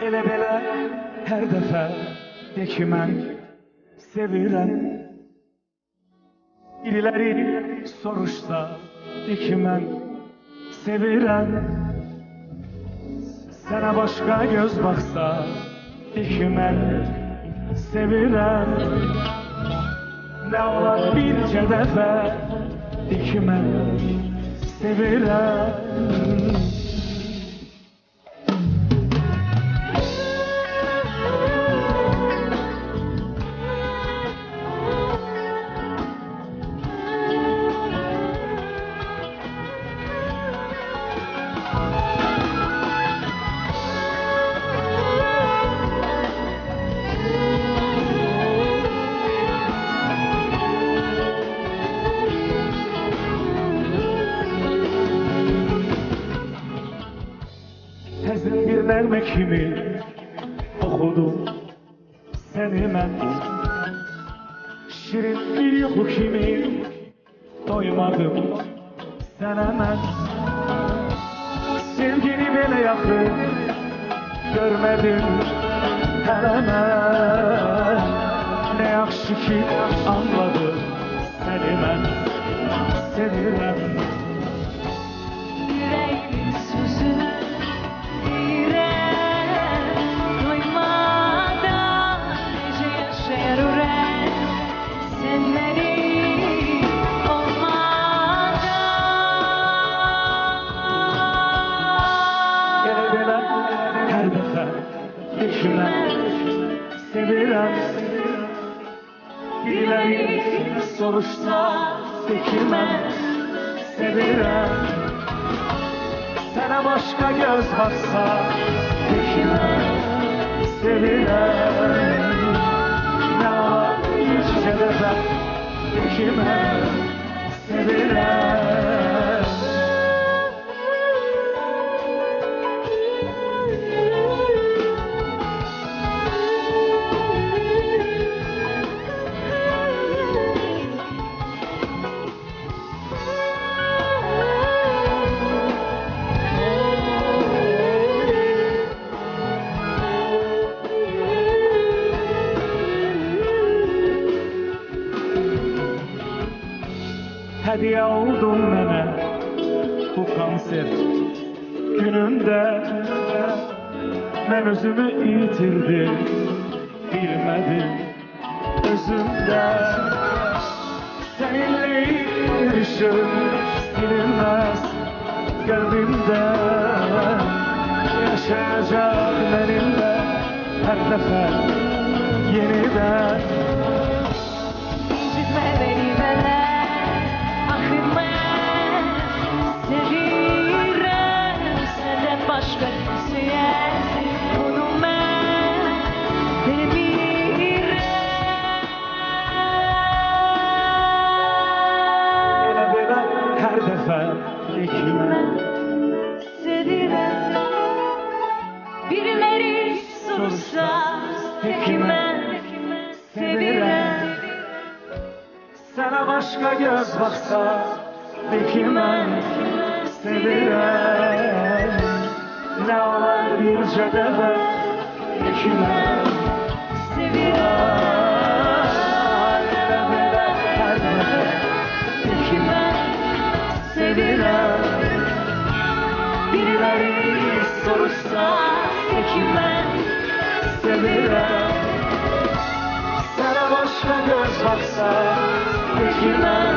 Elə belə hər dəfə de ki mən sevirəm. Biriləri soruşsa de ki mən sevirəm. Sənə başqa göz baxsa de ki mən sevirəm. Nə olar bircə dəfə de ki mən sevirəm. Həzin bir nəğmə kimi oxudum səni mən. Şirin bir yuxu kimi doymadım sənə mən. Sevgini belə yaxın görmədim hələ mən. Nə yaxşı ki anladım səni mən sevirəm. Yüreğimin sözü sevirəm. Biriləri soruşsa de ki mən sevirəm. Sənə başqa göz baxsa de ki mən sevirəm. Nə olar bircə dəfə de ki mən sevirəm. Hediye oldun mənə bu konsert günündə. Mən özümü itirdim, bilmədim özümdə. Səninlə yürüşüm silinməz qəlbimdə. Yaşayacaq mənimlə hər dəfə yenidən. İncitmə beni mənə, axı mən sevirəm. Səndən başqa kimsəyə bunu mən bilmirəm. Elə belə hər dəfə de ki mən sevirəm. Biriləri soruşsa de ki mən sevirəm. Sənə başqa göz baxsa de ki mən sevirəm. Nə olar bircə dəfə de ki mən sevirəm. Elə belə hər dəfə De ki mən sevirəm. biriləri soruşsa De ki mən sevirəm. Sənə başqa göz baxsa de ki mən